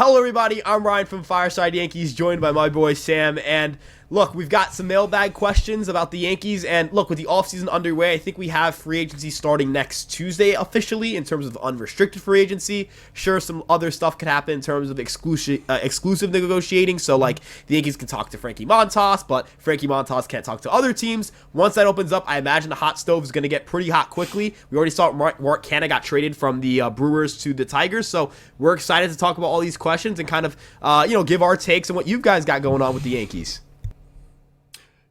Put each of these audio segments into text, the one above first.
Hello everybody, I'm Ryan from Fireside Yankees, joined by my boy Sam, and look, we've got some mailbag questions about the Yankees, and look, with the offseason underway, I think we have free agency starting next Tuesday officially in terms of unrestricted free agency. Sure, some other stuff could happen in terms of exclusive negotiating, so like the Yankees can talk to Frankie Montas, but Frankie Montas can't talk to other teams. Once that opens up, I imagine the hot stove is going to get pretty hot quickly. We already saw Mark Canha got traded from the Brewers to the Tigers, so we're excited to talk about all these questions and kind of, give our takes on what you guys got going on with the Yankees.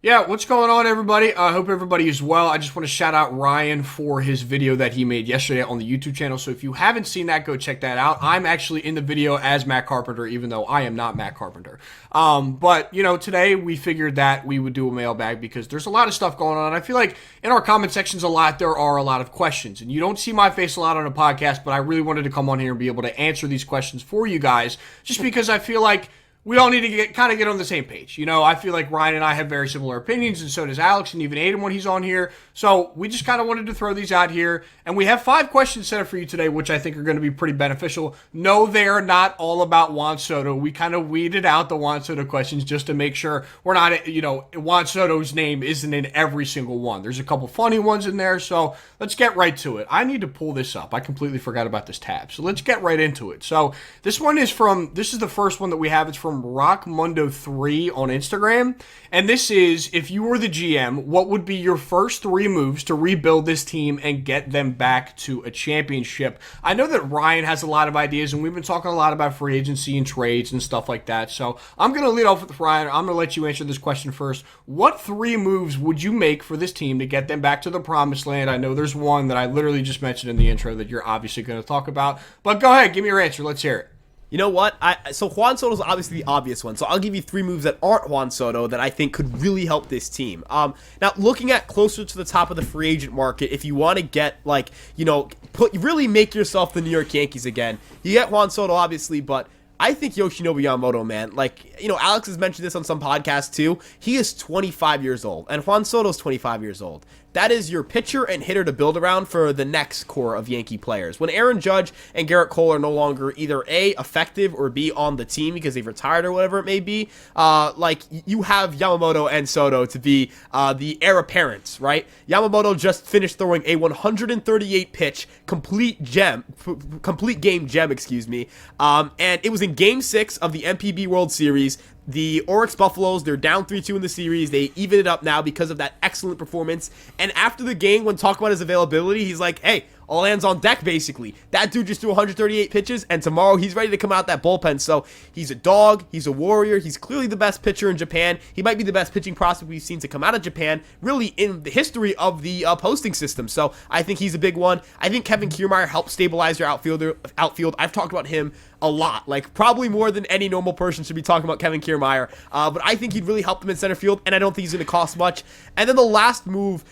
Yeah, what's going on, everybody? I hope everybody is well. I just want to shout out Ryan for his video that he made yesterday on the YouTube channel. So if you haven't seen that, go check that out. I'm actually in the video as Matt Carpenter, even though I am not Matt Carpenter. But, today we figured that we would do a mailbag because there's a lot of stuff going on. I feel like in our comment sections there are a lot of questions. And you don't see my face a lot on a podcast, but I really wanted to come on here and be able to answer these questions for you guys just because I feel like we all need to get on the same page. I feel like Ryan and I have very similar opinions, and so does Alex, and even Aiden when he's on here. So we just kind of wanted to throw these out here. And we have 5 questions set up for you today, which I think are going to be pretty beneficial. No, they are not all about Juan Soto. We kind of weeded out the Juan Soto questions just to make sure we're not, Juan Soto's name isn't in every single one. There's a couple funny ones in there, so let's get right to it. I need to pull this up. I completely forgot about this tab. So let's get right into it. So this is the first one that we have. It's from RockMundo3 on Instagram. And this is, if you were the GM, what would be your first 3 moves to rebuild this team and get them back to a championship? I know that Ryan has a lot of ideas, and we've been talking a lot about free agency and trades and stuff like that. So I'm going to lead off with Ryan. I'm going to let you answer this question first. What 3 moves would you make for this team to get them back to the promised land? I know there's one that I literally just mentioned in the intro that you're obviously going to talk about. But go ahead, give me your answer. Let's hear it. You know what? So Juan Soto is obviously the obvious one. So I'll give you 3 moves that aren't Juan Soto that I think could really help this team. Now, looking at closer to the top of the free agent market, if you want to get, really make yourself the New York Yankees again, you get Juan Soto, obviously, but I think Yoshinobu Yamamoto, man, Alex has mentioned this on some podcasts too. He is 25 years old, and Juan Soto's 25 years old. That is your pitcher and hitter to build around for the next core of Yankee players. When Aaron Judge and Garrett Cole are no longer either A, effective, or B, on the team because they've retired or whatever it may be, you have Yamamoto and Soto to be the heir apparents, right? Yamamoto just finished throwing a 138 pitch complete game gem, and it was in Game 6 of the MPB World Series. The Oryx Buffaloes, they're down 3-2 in the series. They even it up now because of that excellent performance. And after the game, when talking about his availability, he's like, hey, all hands on deck, basically. That dude just threw 138 pitches, and tomorrow he's ready to come out that bullpen. So he's a dog. He's a warrior. He's clearly the best pitcher in Japan. He might be the best pitching prospect we've seen to come out of Japan, really, in the history of the posting system. So I think he's a big one. I think Kevin Kiermaier helped stabilize your outfield. I've talked about him a lot, probably more than any normal person should be talking about Kevin Kiermaier. But I think he'd really help them in center field, and I don't think he's going to cost much. And then the last move,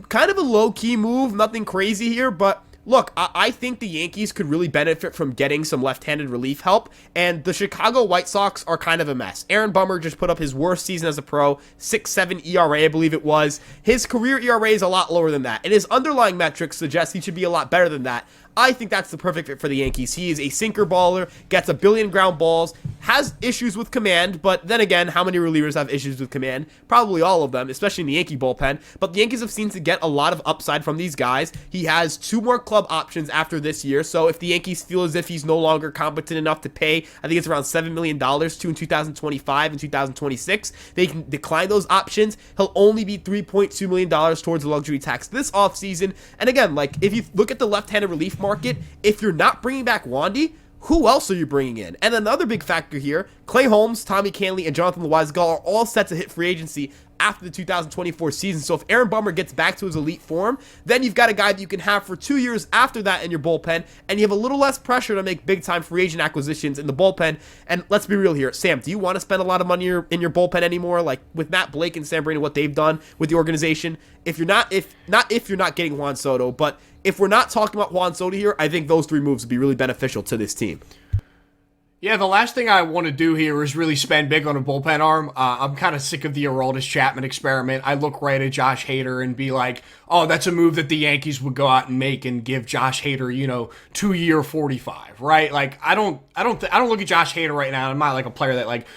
kind of a low-key move, nothing crazy here, but look, I think the Yankees could really benefit from getting some left-handed relief help, and the Chicago White Sox are kind of a mess. Aaron Bummer just put up his worst season as a pro, 6.7 ERA, I believe it was. His career ERA is a lot lower than that, and his underlying metrics suggest he should be a lot better than that. I think that's the perfect fit for the Yankees. He is a sinker baller, gets a billion ground balls, has issues with command, but then again, how many relievers have issues with command? Probably all of them, especially in the Yankee bullpen. But the Yankees have seemed to get a lot of upside from these guys. He has 2 more club options after this year, so if the Yankees feel as if he's no longer competent enough to pay, I think it's around $7 million to in 2025 and 2026, they can decline those options. He'll only be $3.2 million towards the luxury tax this offseason. And again, if you look at the left-handed relief market, if you're not bringing back Wandy, who else are you bringing in? And another big factor here, Clay Holmes, Tommy Kahnle, and Jonathan Loaizagal are all set to hit free agency after the 2024 season. So if Aaron Bummer gets back to his elite form, then you've got a guy that you can have for 2 years after that in your bullpen, and you have a little less pressure to make big-time free agent acquisitions in the bullpen. And let's be real here. Sam, do you want to spend a lot of money in your bullpen anymore? With Matt Blake and Sam Brady, what they've done with the organization? If you're not getting Juan Soto, but if we're not talking about Juan Soto here, I think those 3 moves would be really beneficial to this team. Yeah, the last thing I want to do here is really spend big on a bullpen arm. I'm kind of sick of the Aroldis Chapman experiment. I look right at Josh Hader and be like, oh, that's a move that the Yankees would go out and make and give Josh Hader, 2-year 45, right? Like, I don't look at Josh Hader right now. I'm not like a player that like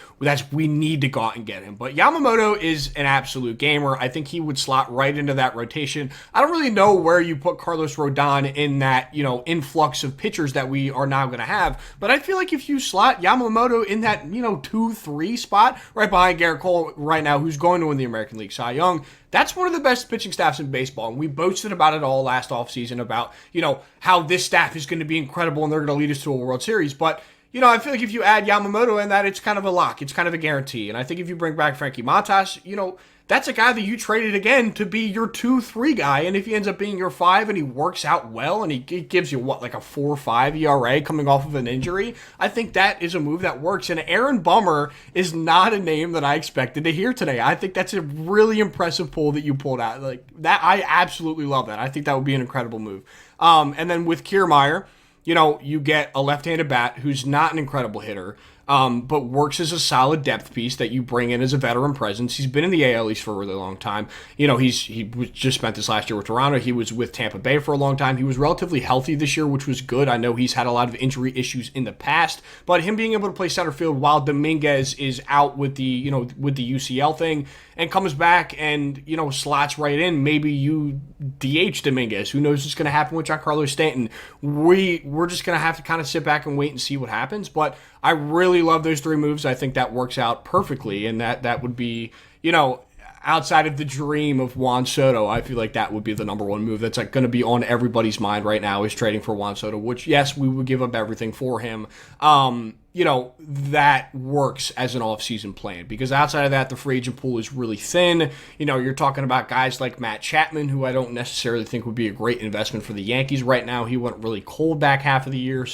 we need to go out and get him. But Yamamoto is an absolute gamer. I think he would slot right into that rotation. I don't really know where you put Carlos Rodon in that, influx of pitchers that we are now going to have. But I feel like if you slot Yamamoto in that, 2-3 spot right behind Garrett Cole right now, who's going to win the American League Cy Young, that's one of the best pitching staffs in baseball. And we boasted about it all last offseason about, how this staff is going to be incredible and they're going to lead us to a World Series. But I feel like if you add Yamamoto in that, it's kind of a lock. It's kind of a guarantee. And I think if you bring back Frankie Montas, that's a guy that you traded again to be your 2-3 guy. And if he ends up being your 5 and he works out well and he gives you like a 4.5 ERA coming off of an injury, I think that is a move that works. And Aaron Bummer is not a name that I expected to hear today. I think that's a really impressive pull that you pulled out. Like that, I absolutely love that. I think that would be an incredible move. And then with Kiermaier, you get a left-handed bat who's not an incredible hitter, but works as a solid depth piece that you bring in as a veteran presence. He's been in the AL East for a really long time. He just spent this last year with Toronto. He was with Tampa Bay for a long time. He was relatively healthy this year, which was good. I know he's had a lot of injury issues in the past, but him being able to play center field while Dominguez is out with the UCL thing and comes back and, slots right in. Maybe you DH Dominguez. Who knows what's going to happen with Giancarlo Stanton? We're just going to have to kind of sit back and wait and see what happens. But I really love those 3 moves. I think that works out perfectly. And that would be, outside of the dream of Juan Soto, I feel like that would be the number 1 move that's like going to be on everybody's mind right now is trading for Juan Soto, which, yes, we would give up everything for him. That works as an offseason plan because outside of that, the free agent pool is really thin. You're talking about guys like Matt Chapman, who I don't necessarily think would be a great investment for the Yankees right now. He went really cold back half of the year.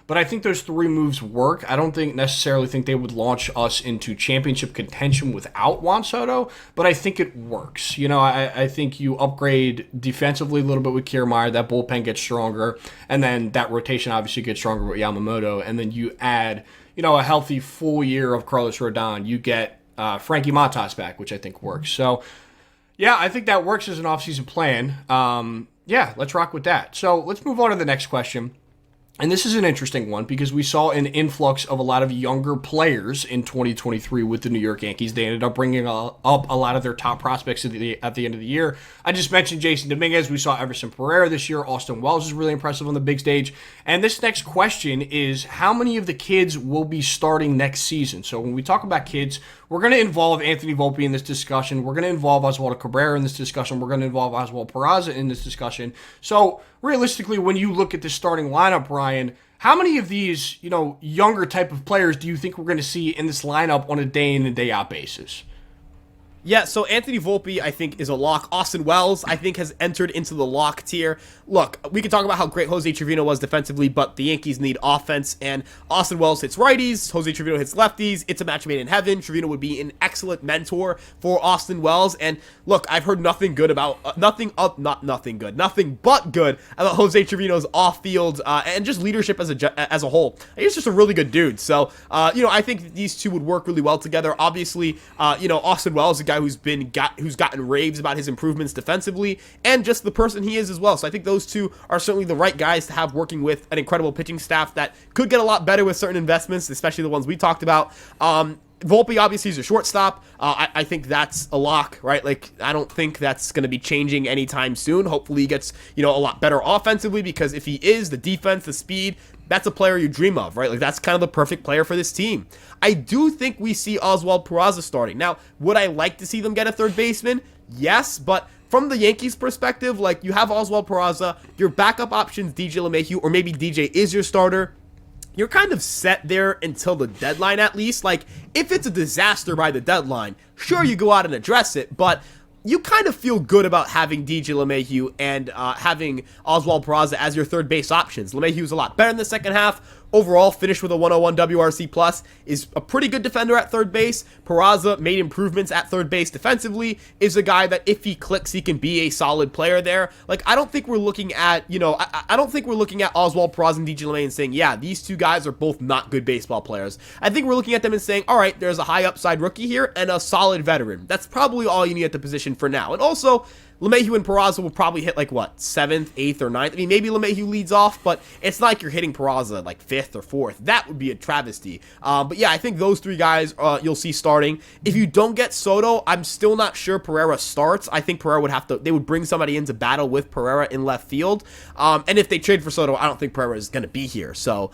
But I think those 3 moves work. I don't necessarily think they would launch us into championship contention without Juan Soto, but I think it works. I think you upgrade defensively a little bit with Kiermaier, that bullpen gets stronger, and then that rotation obviously gets stronger with Yamamoto, and then you add, a healthy full year of Carlos Rodon. You get Frankie Montas back, which I think works. So, yeah, I think that works as an offseason plan. Let's rock with that. So let's move on to the next question. And this is an interesting one because we saw an influx of a lot of younger players in 2023 with the New York Yankees. They ended up bringing up a lot of their top prospects at the end of the year. I just mentioned Jason Dominguez. We saw Everson Pereira this year. Austin Wells is really impressive on the big stage. And this next question is, how many of the kids will be starting next season? So when we talk about kids, we're going to involve Anthony Volpe in this discussion. We're going to involve Oswaldo Cabrera in this discussion. We're going to involve Oswald Peraza in this discussion. So realistically, when you look at the starting lineup, Ryan, how many of these, younger type of players do you think we're going to see in this lineup on a day in and day out basis? Yeah, so Anthony Volpe, I think, is a lock. Austin Wells, I think, has entered into the lock tier. Look, we can talk about how great Jose Trevino was defensively, but the Yankees need offense, and Austin Wells hits righties, Jose Trevino hits lefties. It's a match made in heaven. Trevino would be an excellent mentor for Austin Wells, and look, I've heard nothing but good about Jose Trevino's off-field and just leadership as a whole. He's just a really good dude. So, I think these two would work really well together. Obviously, Austin Wells is a guy who's gotten raves about his improvements defensively and just the person he is as well. So I think those two are certainly the right guys to have working with an incredible pitching staff that could get a lot better with certain investments, especially the ones we talked about. Volpe obviously is a shortstop. I think that's a lock, right? Like, I don't think that's going to be changing anytime soon. Hopefully he gets, a lot better offensively, because if he is, the defense, the speed, that's a player you dream of, right? Like, that's kind of the perfect player for this team. I do think we see Oswald Peraza starting. Now, would I like to see them get a third baseman? Yes, but from the Yankees' perspective, like, you have Oswald Peraza, your backup options, DJ LeMahieu, or maybe DJ is your starter. You're kind of set there until the deadline, at least. Like, if it's a disaster by the deadline, sure, you go out and address it, but you kind of feel good about having DJ LeMahieu and having Oswald Peraza as your third base options. LeMahieu's a lot better in the second half. overall finished with a 101 WRC plus, is a pretty good defender at third base. Peraza made improvements at third base defensively, is a guy that if he clicks, he can be a solid player there. Like, I don't think we're looking at, I don't think we're looking at Oswald Peraza and DJ LeMay and saying, yeah, these two guys are both not good baseball players. I think we're looking at them and saying, all right, there's a high upside rookie here and a solid veteran. That's probably all you need at the position for now. And also, LeMahieu and Peraza will probably hit like, what, 7th, 8th, or 9th? I mean, maybe LeMahieu leads off, but it's not like you're hitting Peraza like 5th or 4th. That would be a travesty. But yeah, I think those three guys you'll see starting. If you don't get Soto, I'm still not sure Pereira starts. I think Pereira they would bring somebody in to battle with Pereira in left field. And if they trade for Soto, I don't think Pereira is going to be here. So,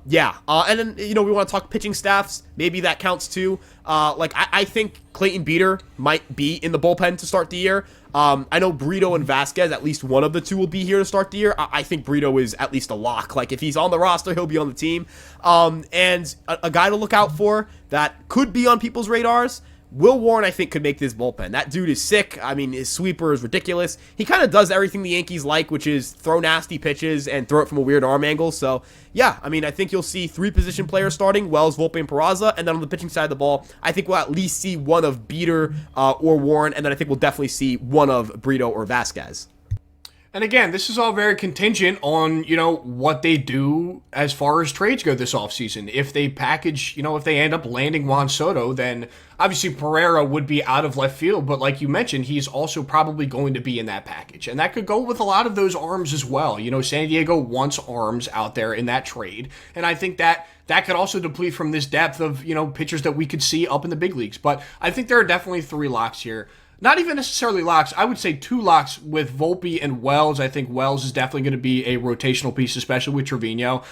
yeah. And then, we want to talk pitching staffs. Maybe that counts too. I think Clayton Beeter might be in the bullpen to start the year. I know Brito and Vasquez, at least one of the two will be here to start the year. I think Brito is at least a lock. Like, if he's on the roster, he'll be on the team. And a guy to look out for that could be on people's radars, Will Warren, I think, could make this bullpen. That dude is sick. I mean, his sweeper is ridiculous. He kind of does everything the Yankees like, which is throw nasty pitches and throw it from a weird arm angle. So, yeah, I mean, I think you'll see 3 position players starting, Wells, Volpe, and Peraza. And then on the pitching side of the ball, I think we'll at least see one of Beeter or Warren. And then I think we'll definitely see one of Brito or Vasquez. And again, this is all very contingent on, what they do as far as trades go this offseason. If they package, if they end up landing Juan Soto, then obviously Pereira would be out of left field. But like you mentioned, he's also probably going to be in that package. And that could go with a lot of those arms as well. San Diego wants arms out there in that trade. And I think that could also deplete from this depth of, pitchers that we could see up in the big leagues. But I think there are definitely 3 locks here. Not even necessarily locks. I would say 2 locks with Volpe and Wells. I think Wells is definitely going to be a rotational piece, especially with Trevino,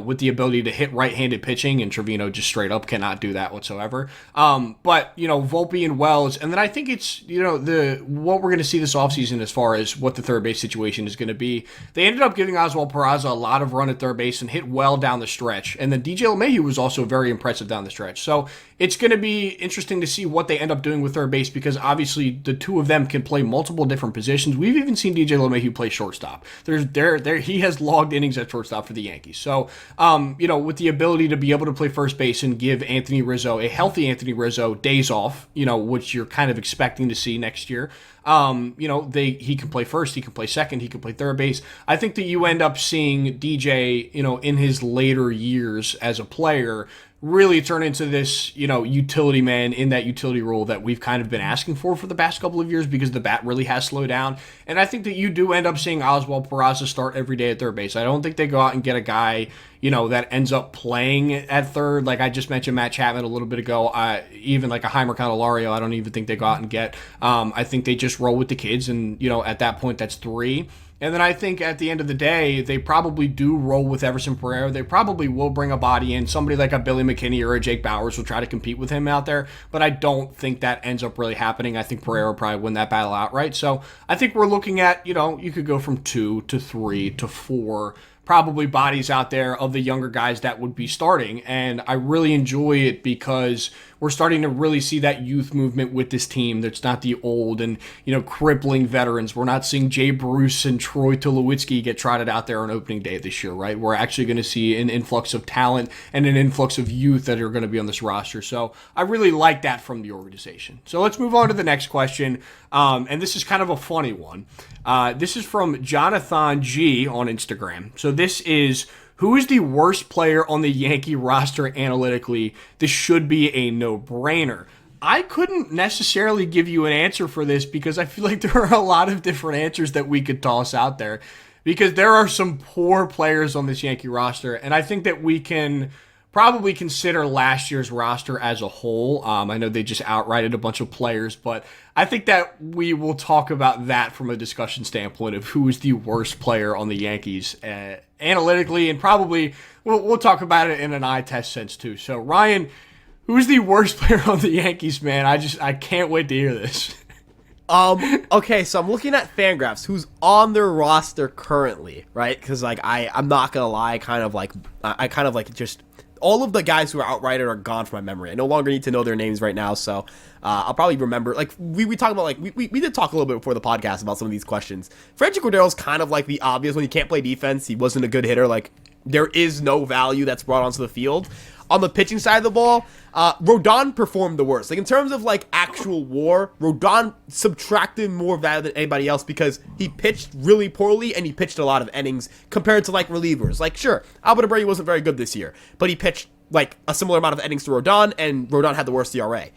with the ability to hit right-handed pitching, and Trevino just straight up cannot do that whatsoever. But Volpe and Wells, and then I think it's, what we're going to see this offseason as far as what the third base situation is going to be. They ended up giving Oswald Peraza a lot of run at third base and hit well down the stretch. And then DJ LeMahieu was also very impressive down the stretch. So it's going to be interesting to see what they end up doing with third base, because obviously the two of them can play multiple different positions. We've even seen DJ LeMahieu play shortstop. He has logged innings at shortstop for the Yankees. So, with the ability to be able to play first base and give Anthony Rizzo, a healthy Anthony Rizzo, days off, which you're kind of expecting to see next year. He can play first, he can play second, he can play third base. I think that you end up seeing DJ, in his later years as a player, really turn into this, utility man in that utility role that we've kind of been asking for the past couple of years, because the bat really has slowed down. And I think that you do end up seeing Oswald Peraza start every day at third base. I don't think they go out and get a guy, that ends up playing at third. Like I just mentioned Matt Chapman a little bit ago, even like a Heimer Candelario, I don't even think they go out and get. I think they just roll with the kids, and, at that point, that's 3. And then I think at the end of the day, they probably do roll with Everson Pereira. They probably will bring a body in. Somebody like a Billy McKinney or a Jake Bowers will try to compete with him out there. But I don't think that ends up really happening. I think Pereira will probably win that battle outright. So I think we're looking at, you could go from 2 to 3 to 4 probably bodies out there of the younger guys that would be starting. And I really enjoy it because we're starting to really see that youth movement with this team. That's not the old and, crippling veterans. We're not seeing Jay Bruce and Troy Tulowitzki get trotted out there on opening day this year, right? We're actually going to see an influx of talent and an influx of youth that are going to be on this roster. So I really like that from the organization. So let's move on to the next question. And this is kind of a funny one. This is from Jonathan G on Instagram. So this is, who is the worst player on the Yankee roster analytically? This should be a no-brainer. I couldn't necessarily give you an answer for this because I feel like there are a lot of different answers that we could toss out there, because there are some poor players on this Yankee roster, and I think that we can probably consider last year's roster as a whole. I know they just outrighted a bunch of players, but I think that we will talk about that from a discussion standpoint of who is the worst player on the Yankees analytically, and probably we'll talk about it in an eye test sense too. So Ryan, who's the worst player on the Yankees, man? I can't wait to hear this. Okay, so I'm looking at Fangraphs, who's on their roster currently, right? Because I'm not gonna lie, I kind of like just all of the guys who are outrighted are gone from my memory. I no longer need to know their names right now, so I'll probably remember. Like we talk about, like we did talk a little bit before the podcast about some of these questions. Franchy Cordero's kind of like the obvious one. He can't play defense. He wasn't a good hitter. Like there is no value that's brought onto the field. On the pitching side of the ball, Rodon performed the worst. Like in terms of like actual WAR, Rodon subtracted more value than anybody else because he pitched really poorly and he pitched a lot of innings compared to like relievers. Like sure, Albert Abreu wasn't very good this year, but he pitched like a similar amount of innings to Rodon, and Rodon had the worst ERA.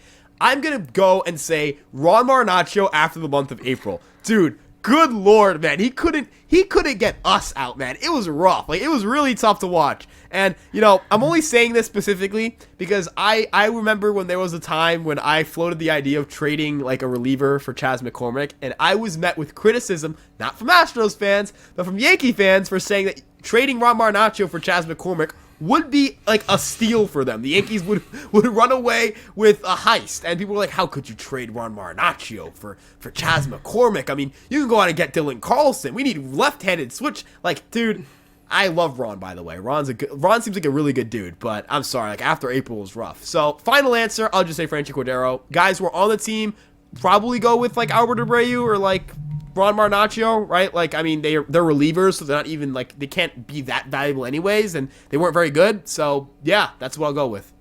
I'm gonna go and say Ron Marinaccio after the month of April, dude. Good Lord, man. He couldn't get us out, man. It was rough. Like, it was really tough to watch. And, you know, I'm only saying this specifically because I remember when there was a time when I floated the idea of trading, like, a reliever for Chas McCormick, and I was met with criticism, not from Astros fans, but from Yankee fans for saying that trading Ron Marinaccio for Chas McCormick would be like a steal for them. The Yankees would run away with a heist. And people were like, how could you trade Ron Marinaccio for Chas McCormick? I mean, you can go out and get Dylan Carlson. We need left-handed switch. Like, dude, I love Ron, by the way. Ron seems like a really good dude, but I'm sorry, like after April was rough. So, final answer, I'll just say Franchy Cordero. Guys who are on the team, probably go with like Albert Abreu or like Ron Marinaccio, right? Like, I mean, they're relievers, so they're not even, like, they can't be that valuable anyways, and they weren't very good. So, yeah, that's what I'll go with.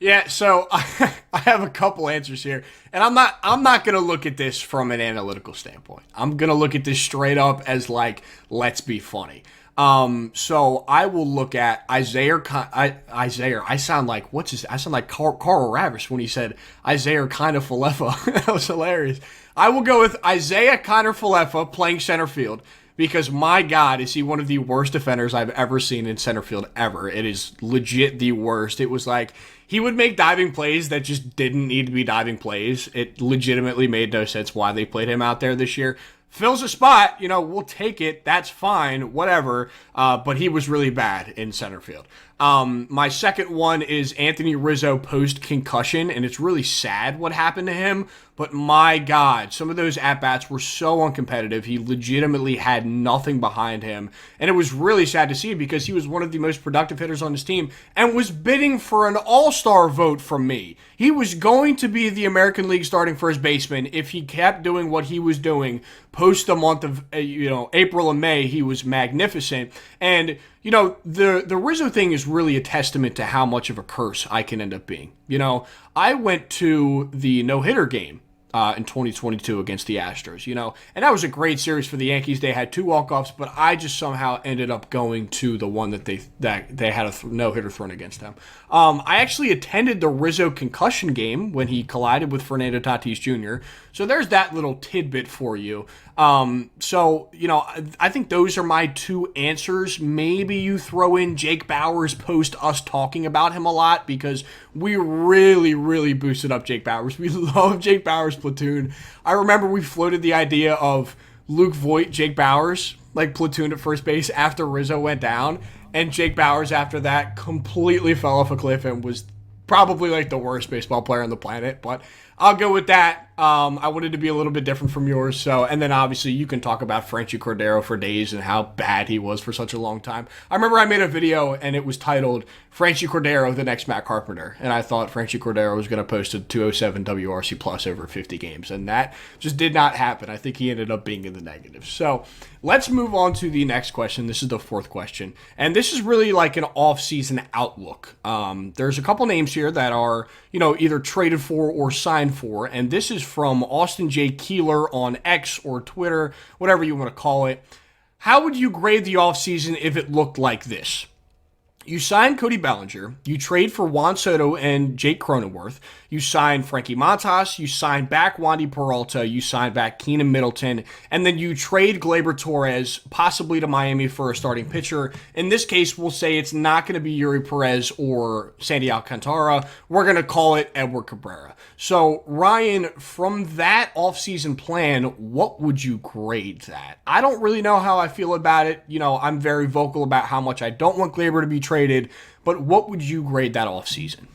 Yeah, so I have a couple answers here, and I'm not going to look at this from an analytical standpoint. I'm going to look at this straight up as, like, let's be funny. So I will look at Isaiah. I sound like, I sound like Carl Ravish when he said Isaiah Kiner-Falefa. That was hilarious. I will go with Isaiah Kiner-Falefa playing center field because, my God, is he one of the worst defenders I've ever seen in center field ever. It is legit the worst. It was like he would make diving plays that just didn't need to be diving plays. It legitimately made no sense why they played him out there this year. Fills a spot, you know, we'll take it. That's fine, whatever. But he was really bad in center field. My second one is Anthony Rizzo post-concussion, and it's really sad what happened to him. But my God, some of those at-bats were so uncompetitive. He legitimately had nothing behind him. And it was really sad to see because he was one of the most productive hitters on his team and was bidding for an all-star vote from me. He was going to be the American League starting first baseman if he kept doing what he was doing post the month of April and May. He was magnificent. And you know, the Rizzo thing is really a testament to how much of a curse I can end up being. You know, I went to the no-hitter game in 2022 against the Astros, you know, and that was a great series for the Yankees. They had 2 walk-offs, but I just somehow ended up going to the one that they had a no-hitter thrown against them. I actually attended the Rizzo concussion game when he collided with Fernando Tatis Jr., so there's that little tidbit for you. So, you know, I think those are my 2 answers. Maybe you throw in Jake Bauers post us talking about him a lot because we really, really boosted up Jake Bauers. We love Jake Bauers' platoon. I remember we floated the idea of Luke Voit, Jake Bauers, like platoon at first base after Rizzo went down. And Jake Bauers after that completely fell off a cliff and was probably like the worst baseball player on the planet. But I'll go with that. I wanted to be a little bit different from yours. So, and then obviously you can talk about Franchy Cordero for days and how bad he was for such a long time. I remember I made a video and it was titled Franchy Cordero, the next Matt Carpenter. And I thought Franchy Cordero was going to post a 207 WRC plus over 50 games. And that just did not happen. I think he ended up being in the negative. So let's move on to the next question. This is the 4th question. And this is really like an off-season outlook. There's a couple names here that are, you know, either traded for or signed for. And this is from Austin J. Keeler on X or Twitter, whatever you want to call it. How would you grade the offseason if it looked like this? You sign Cody Bellinger, you trade for Juan Soto and Jake Cronenworth, you sign Frankie Montas, you sign back Wandy Peralta, you sign back Keenan Middleton, and then you trade Gleyber Torres possibly to Miami for a starting pitcher. In this case, we'll say it's not going to be Yuri Perez or Sandy Alcantara. We're going to call it Edward Cabrera. So, Ryan, from that offseason plan, what would you grade that? I don't really know how I feel about it. You know, I'm very vocal about how much I don't want Gleyber to be traded, but what would you grade that offseason?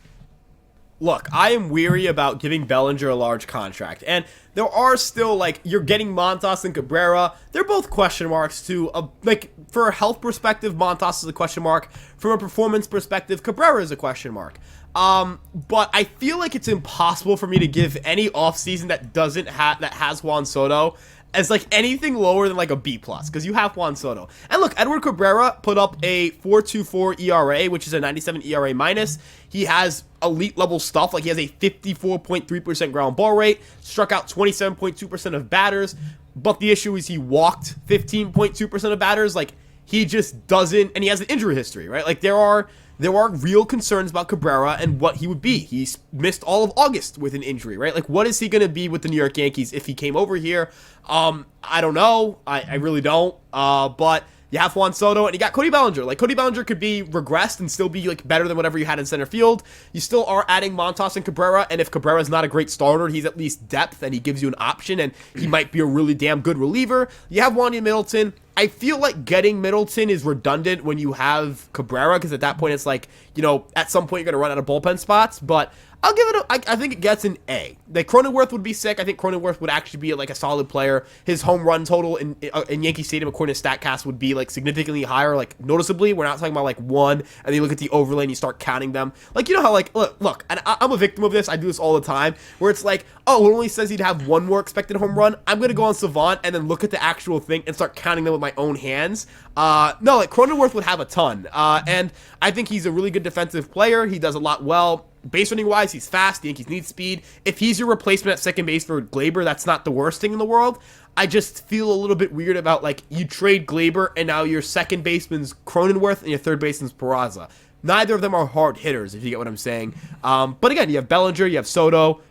look, I am weary about giving Bellinger a large contract. And there are still, like, you're getting Montas and Cabrera. They're both question marks, too. Like, for a health perspective, Montas is a question mark. From a performance perspective, Cabrera is a question mark. But I feel like it's impossible for me to give any offseason that has Juan Soto as like anything lower than like a B+, because you have Juan Soto. And look, Edward Cabrera put up a 4.24 ERA, which is a 97 ERA minus. He has elite level stuff, like he has a 54.3% ground ball rate, struck out 27.2% of batters, but the issue is he walked 15.2% of batters. Like, he just doesn't, and he has an injury history, right? Like, there are real concerns about Cabrera and what he would be. He's missed all of August with an injury, right? Like, what is he going to be with the New York Yankees if he came over here? I don't know. I really don't. But you have Juan Soto, and you got Cody Bellinger. Like, Cody Bellinger could be regressed and still be, like, better than whatever you had in center field. You still are adding Montas and Cabrera, and if Cabrera's not a great starter, he's at least depth, and he gives you an option, and he might be a really damn good reliever. You have Wandy Middleton. I feel like getting Middleton is redundant when you have Cabrera, because at that point, it's like, you know, at some point, you're going to run out of bullpen spots, but I'll give it I think it gets an A. Like, Cronenworth would be sick. I think Cronenworth would actually be like a solid player. His home run total in Yankee Stadium, according to StatCast, would be like significantly higher, like noticeably. We're not talking about like one, and then you look at the overlay and you start counting them. Like, you know how, like, look, and I'm a victim of this. I do this all the time, where it's like, oh, it only says he'd have one more expected home run. I'm going to go on Savant and then look at the actual thing and start counting them with my own hands. No, like, Cronenworth would have a ton. And I think he's a really good defensive player. He does a lot well. Base running wise, he's fast. The Yankees need speed. If he's your replacement at second base for Glaber, that's not the worst thing in the world. I just feel a little bit weird about, like, you trade Glaber and now your second baseman's Cronenworth and your third baseman's Peraza. Neither of them are hard hitters, if you get what I'm saying. But again, you have Bellinger, you have Soto.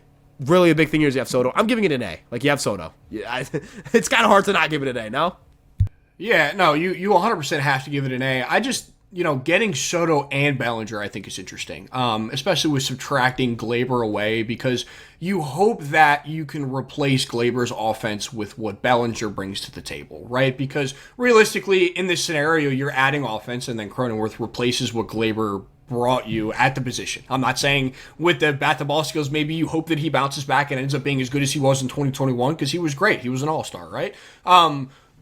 Really, a big thing here is you have Soto. I'm giving it an A. Like, you have Soto. Yeah, it's kind of hard to not give it an A, no? Yeah, no, you 100% have to give it an A. I just, you know, getting Soto and Bellinger, I think, is interesting, especially with subtracting Glaber away, because you hope that you can replace Glaber's offense with what Bellinger brings to the table, right? Because realistically, in this scenario, you're adding offense, and then Cronenworth replaces what Glaber brought you at the position. I'm not saying with the bat-to-ball skills, maybe you hope that he bounces back and ends up being as good as he was in 2021, because he was great. He was an all-star, right?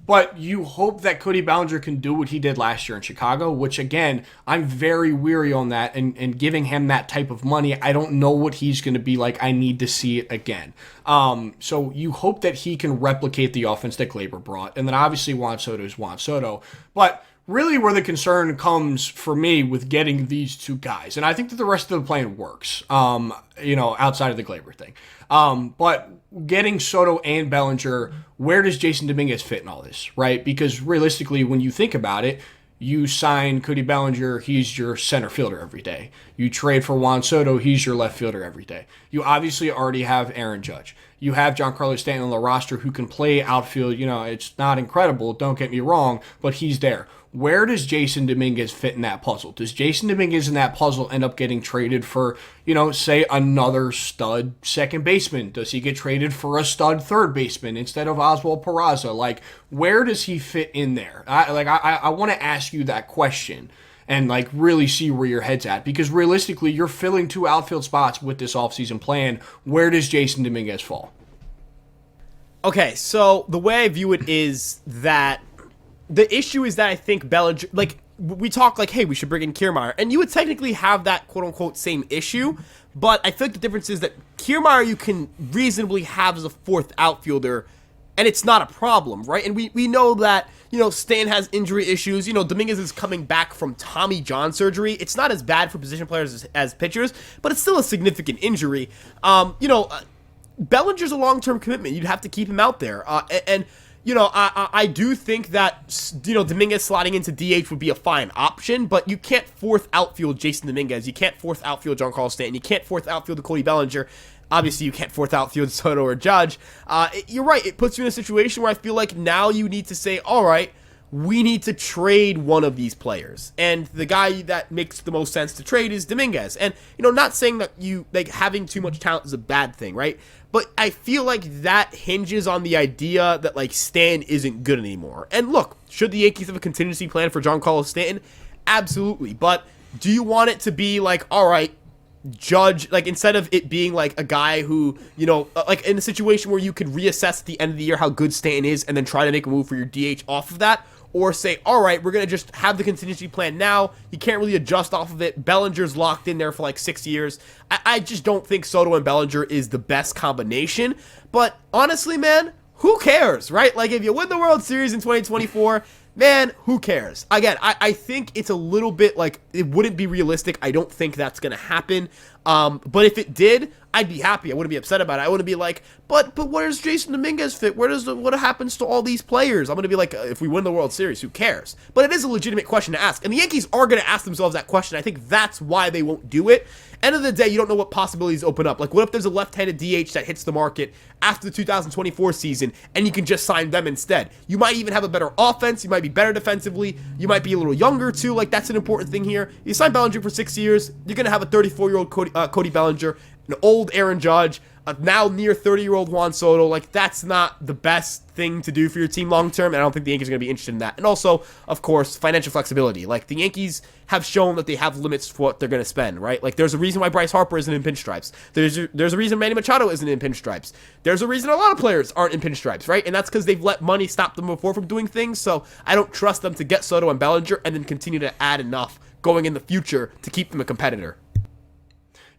But you hope that Cody Bellinger can do what he did last year in Chicago, which, again, I'm very weary on that, and giving him that type of money, I don't know what he's going to be like. I need to see it again. So you hope that he can replicate the offense that Glaber brought, and then obviously Juan Soto is Juan Soto. But really where the concern comes for me with getting these two guys, and I think that the rest of the plan works, you know, outside of the Glaber thing. But getting Soto and Bellinger, where does Jason Dominguez fit in all this, right? Because realistically, when you think about it, you sign Cody Bellinger, he's your center fielder every day. You trade for Juan Soto, he's your left fielder every day. You obviously already have Aaron Judge. You have Giancarlo Stanton on the roster who can play outfield. You know, it's not incredible, don't get me wrong, but he's there. Where does Jason Dominguez fit in that puzzle? Does Jason Dominguez in that puzzle end up getting traded for, you know, say another stud second baseman? Does he get traded for a stud third baseman instead of Oswald Peraza? Like, where does he fit in there? I want to ask you that question and, like, really see where your head's at, because realistically, you're filling two outfield spots with this offseason plan. Where does Jason Dominguez fall? Okay, so the way I view it is that the issue is that I think Bellinger, like, we talk like, hey, we should bring in Kiermaier, and you would technically have that quote-unquote same issue, but I think the difference is that Kiermaier you can reasonably have as a fourth outfielder, and it's not a problem, right? And we know that, you know, Stan has injury issues. You know, Dominguez is coming back from Tommy John surgery. It's not as bad for position players as pitchers, but it's still a significant injury. Bellinger's a long-term commitment. You'd have to keep him out there, and you know, I do think that, you know, Dominguez slotting into DH would be a fine option, but you can't fourth outfield Jason Dominguez. You can't fourth outfield Giancarlo Stanton. You can't fourth outfield Cody Bellinger. Obviously, you can't fourth outfield Soto or Judge. You're right. It puts you in a situation where I feel like now you need to say, all right, we need to trade one of these players. And the guy that makes the most sense to trade is Dominguez. And, you know, not saying that you, like, having too much talent is a bad thing, right? But I feel like that hinges on the idea that, like, Stan isn't good anymore. And look, should the Yankees have a contingency plan for Giancarlo Stanton? Absolutely. But do you want it to be like, all right, Judge, like, instead of it being like a guy who, like in a situation where you could reassess at the end of the year how good Stanton is and then try to make a move for your DH off of that, or say, all right, we're going to just have the contingency plan now. You can't really adjust off of it. Bellinger's locked in there for like 6 years. I just don't think Soto and Bellinger is the best combination. But honestly, man, who cares, right? Like, if you win the World Series in 2024, man, who cares? Again, I think it's a little bit like, it wouldn't be realistic. I don't think that's going to happen. But if it did, I'd be happy. I wouldn't be upset about it. I wouldn't be like, but where does Jason Dominguez fit? What happens to all these players? I'm going to be like, if we win the World Series, who cares? But it is a legitimate question to ask. And the Yankees are going to ask themselves that question. I think that's why they won't do it. End of the day, you don't know what possibilities open up. Like, what if there's a left-handed DH that hits the market after the 2024 season, and you can just sign them instead? You might even have a better offense. You might be better defensively. You might be a little younger, too. Like, that's an important thing here. You sign Bellinger for 6 years. You're going to have a 34-year-old Cody Bellinger, an old Aaron Judge, a now near 30-year-old Juan Soto. Like, that's not the best thing to do for your team long-term, and I don't think the Yankees are going to be interested in that. And also, of course, financial flexibility. Like, the Yankees have shown that they have limits for what they're going to spend, right? Like, there's a reason why Bryce Harper isn't in pinstripes. There's a reason Manny Machado isn't in pinstripes. There's a reason a lot of players aren't in pinstripes, right? And that's because they've let money stop them before from doing things, so I don't trust them to get Soto and Bellinger and then continue to add enough going in the future to keep them a competitor.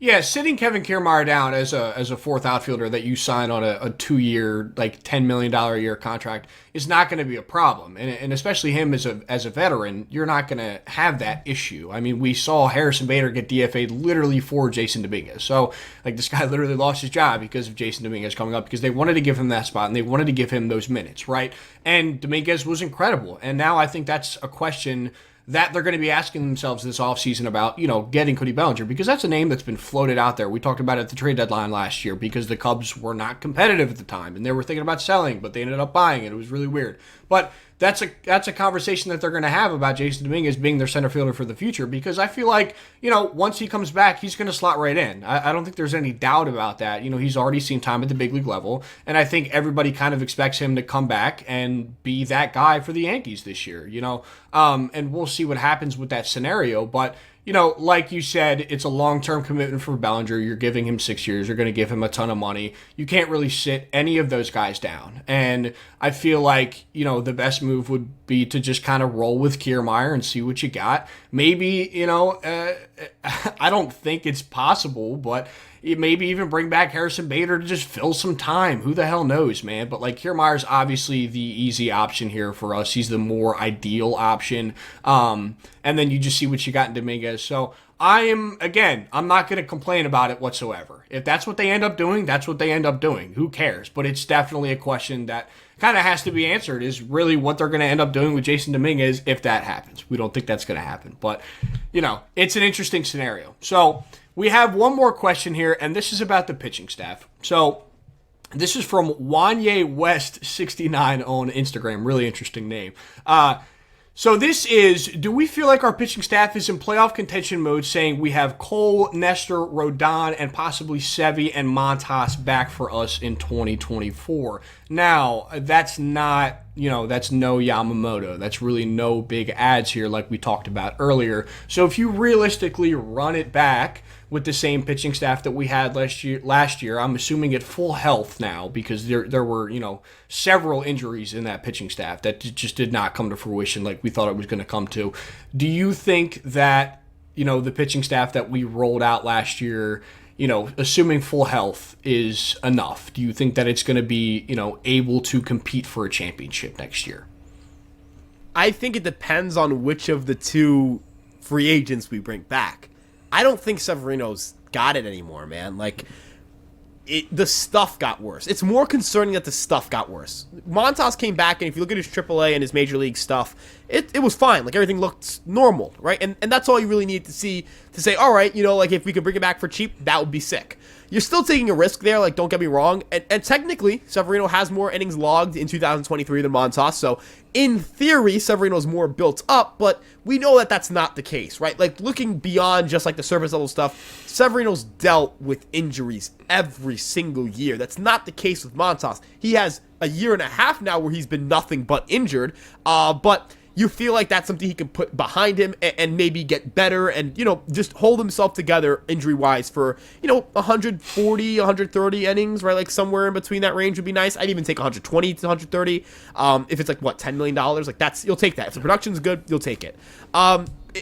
Yeah, sitting Kevin Kiermaier down as a fourth outfielder that you sign on a 2-year, like $10 million a year contract is not going to be a problem. And especially him as a veteran, you're not going to have that issue. I mean, we saw Harrison Bader get DFA'd literally for Jason Dominguez. So, like, this guy literally lost his job because of Jason Dominguez coming up, because they wanted to give him that spot and they wanted to give him those minutes, right? And Dominguez was incredible. And now I think that's a question that they're going to be asking themselves this offseason about, getting Cody Bellinger, because that's a name that's been floated out there. We talked about it at the trade deadline last year because the Cubs were not competitive at the time and they were thinking about selling, but they ended up buying it. It was really weird. But that's a conversation that they're going to have about Jason Dominguez being their center fielder for the future, because I feel like, once he comes back, he's going to slot right in. I don't think there's any doubt about that. He's already seen time at the big league level, and I think everybody kind of expects him to come back and be that guy for the Yankees this year, and we'll see what happens with that scenario. But like you said, it's a long-term commitment for Bellinger. You're giving him 6 years. You're going to give him a ton of money. You can't really sit any of those guys down. And I feel like, the best move would be to just kind of roll with Kiermaier and see what you got. Maybe, I don't think it's possible, but maybe even bring back Harrison Bader to just fill some time. Who the hell knows, man? But like, Kiermaier's obviously the easy option here for us. He's the more ideal option. And then you just see what you got in Dominguez. So I'm not going to complain about it whatsoever. If that's what they end up doing, that's what they end up doing. Who cares? But it's definitely a question that kind of has to be answered, is really what they're going to end up doing with Jason Dominguez if that happens. We don't think that's going to happen. But, it's an interesting scenario. So we have one more question here, and this is about the pitching staff. So this is from Wanye West 69 on Instagram. Really interesting name. So this is, do we feel like our pitching staff is in playoff contention mode, saying we have Cole, Nestor, Rodon, and possibly Sevy and Montas back for us in 2024? Now, that's not, that's no Yamamoto. That's really no big adds here like we talked about earlier. So if you realistically run it back with the same pitching staff that we had last year, I'm assuming at full health now, because there were, several injuries in that pitching staff that just did not come to fruition like we thought it was going to come to. Do you think that, the pitching staff that we rolled out last year, assuming full health, is enough? Do you think that it's going to be, able to compete for a championship next year? I think it depends on which of the two free agents we bring back. I don't think Severino's got it anymore, man. Like, the stuff got worse. It's more concerning that the stuff got worse. Montas came back, and if you look at his AAA and his Major League stuff, it was fine. Like, everything looked normal, right? And that's all you really need to see to say, all right, like, if we could bring it back for cheap, that would be sick. You're still taking a risk there, like, don't get me wrong. And technically, Severino has more innings logged in 2023 than Montas, so in theory, Severino's more built up, but we know that that's not the case, right? Like, looking beyond just, like, the surface level stuff, Severino's dealt with injuries every single year. That's not the case with Montas. He has a year and a half now where he's been nothing but injured, but you feel like that's something he can put behind him and maybe get better and, just hold himself together injury-wise for, 140, 130 innings, right? Like somewhere in between that range would be nice. I'd even take 120 to 130. If it's like, $10 million? Like you'll take that. If the production's good, you'll take it.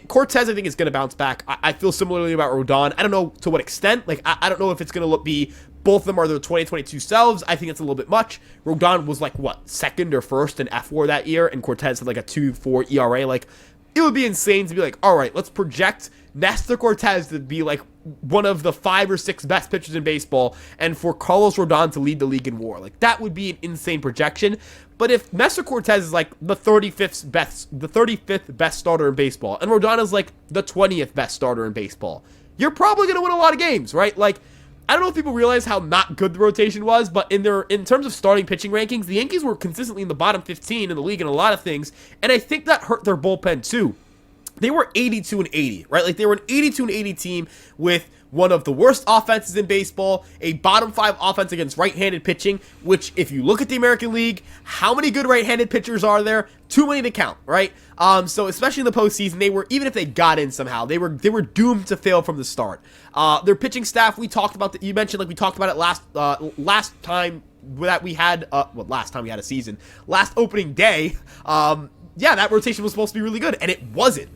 Cortez, I think, is going to bounce back. I feel similarly about Rodon. I don't know to what extent. Like, I don't know if it's going to be both of them are their 2022 selves. I think it's a little bit much. Rodon was like, second or first in F4 that year, and Cortez had like a 2.4 ERA. Like, it would be insane to be like, all right, let's project Nestor Cortez to be like one of the 5 or 6 best pitchers in baseball, and for Carlos Rodon to lead the league in WAR. Like, that would be an insane projection. But if Nestor Cortez is like the 35th best starter in baseball, and Rodon is like the 20th best starter in baseball, you're probably going to win a lot of games, right? Like, I don't know if people realize how not good the rotation was, but in terms of starting pitching rankings, the Yankees were consistently in the bottom 15 in the league in a lot of things, and I think that hurt their bullpen too. They were 82-80, right? Like, they were an 82-80 team with one of the worst offenses in baseball, a bottom 5 offense against right-handed pitching, which, if you look at the American League, how many good right-handed pitchers are there? Too many to count, right? So especially in the postseason, even if they got in somehow, they were doomed to fail from the start. Their pitching staff, we talked about you mentioned, like, we talked about it last time that we had, last time we had a season, last opening day. Yeah, that rotation was supposed to be really good, and it wasn't.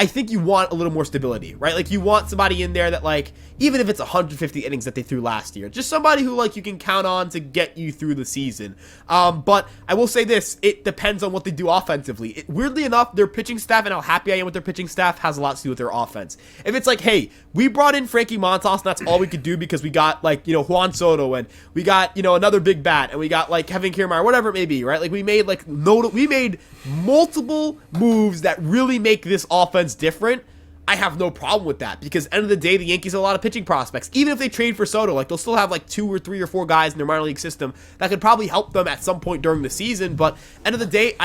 I think you want a little more stability, right? Like, you want somebody in there that, like, even if it's 150 innings that they threw last year, just somebody who, like, you can count on to get you through the season. But I will say this, it depends on what they do offensively. Weirdly enough, their pitching staff and how happy I am with their pitching staff has a lot to do with their offense. If it's like, hey, we brought in Frankie Montas, and that's all we could do because we got, like, Juan Soto, and we got, another big bat, and we got, like, Kevin Kiermaier, whatever it may be, right? Like, we made, multiple moves that really make this offense different. I have no problem with that because end of the day, the Yankees have a lot of pitching prospects. Even if they trade for Soto, like, they'll still have like 2 or 3 or 4 guys in their minor league system that could probably help them at some point during the season. But end of the day,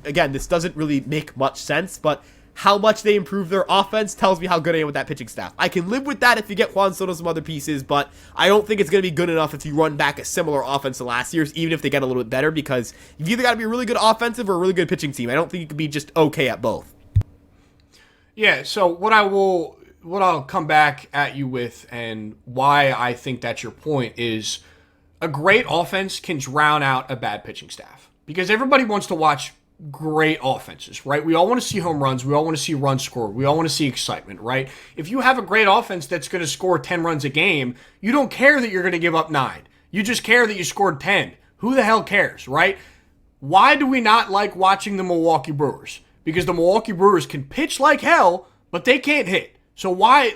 again, this doesn't really make much sense, but how much they improve their offense tells me how good I am with that pitching staff. I can live with that if you get Juan Soto some other pieces, but I don't think it's going to be good enough if you run back a similar offense to last year's, even if they get a little bit better, because you've either got to be a really good offensive or a really good pitching team. I don't think you can be just okay at both. Yeah, so what I'll come back at you with, and why I think that's your point, is a great offense can drown out a bad pitching staff. Because everybody wants to watch great offenses, right? We all want to see home runs. We all want to see runs scored. We all want to see excitement, right? If you have a great offense that's going to score 10 runs a game, you don't care that you're going to give up 9. You just care that you scored 10. Who the hell cares, right? Why do we not like watching the Milwaukee Brewers? Because the Milwaukee Brewers can pitch like hell, but they can't hit. So why,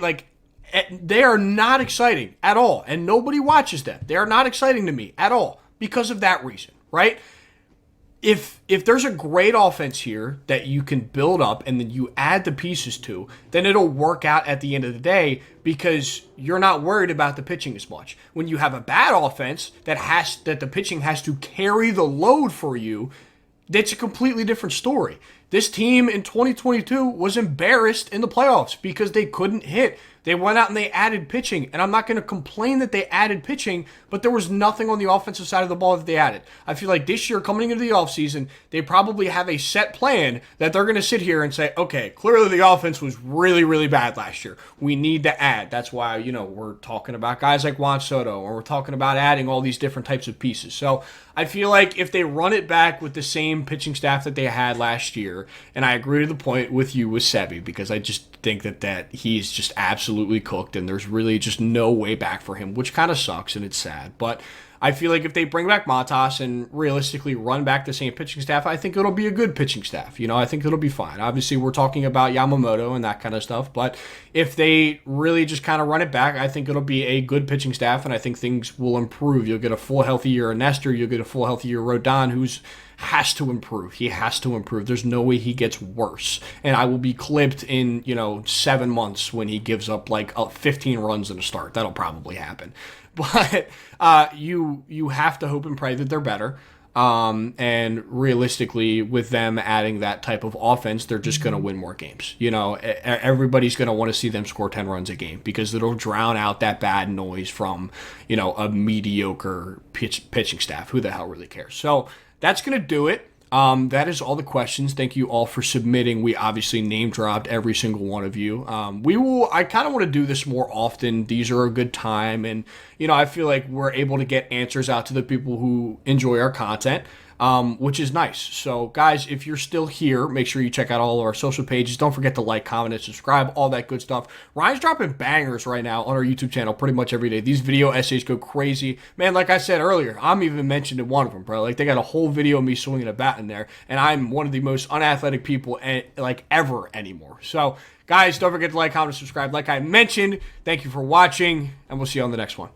they are not exciting at all, and nobody watches them. They are not exciting to me at all because of that reason, right? If there's a great offense here that you can build up and then you add the pieces to, then it'll work out at the end of the day because you're not worried about the pitching as much. When you have a bad offense that the pitching has to carry the load for you, that's a completely different story. This team in 2022 was embarrassed in the playoffs because they couldn't hit. They went out and they added pitching, and I'm not going to complain that they added pitching, but there was nothing on the offensive side of the ball that they added. I feel like this year, coming into the offseason, they probably have a set plan that they're going to sit here and say, okay, clearly the offense was really, really bad last year. We need to add. That's why, we're talking about guys like Juan Soto, or we're talking about adding all these different types of pieces. So I feel like if they run it back with the same pitching staff that they had last year, and I agree to the point with you with Sebi, because I just think that he's just absolutely cooked, and there's really just no way back for him, which kind of sucks, and it's sad. But I feel like if they bring back Matas and realistically run back the same pitching staff, I think it'll be a good pitching staff. I think it'll be fine. Obviously, we're talking about Yamamoto and that kind of stuff, but if they really just kind of run it back, I think it'll be a good pitching staff, and I think things will improve. You'll get a full healthy year of Nestor. You'll get a full healthy year of Rodon, who's has to improve. He has to improve. There's no way he gets worse. And I will be clipped in, 7 months when he gives up 15 runs in a start. That'll probably happen. But you have to hope and pray that they're better. And realistically, with them adding that type of offense, they're just going to win more games. Everybody's going to want to see them score 10 runs a game because it'll drown out that bad noise from, a mediocre pitching staff. Who the hell really cares? So that's going to do it. That is all the questions. Thank you all for submitting. We obviously name dropped every single one of you. I kind of want to do this more often. These are a good time. And, I feel like we're able to get answers out to the people who enjoy our content. Which is nice. So, guys, if you're still here, make sure you check out all of our social pages. Don't forget to like, comment, and subscribe, all that good stuff. Ryan's dropping bangers right now on our YouTube channel pretty much every day. These video essays go crazy. Man, like I said earlier, I'm even mentioned in one of them, bro. Like, they got a whole video of me swinging a bat in there, and I'm one of the most unathletic people, ever anymore. So, guys, don't forget to like, comment, and subscribe. Like I mentioned, thank you for watching, and we'll see you on the next one.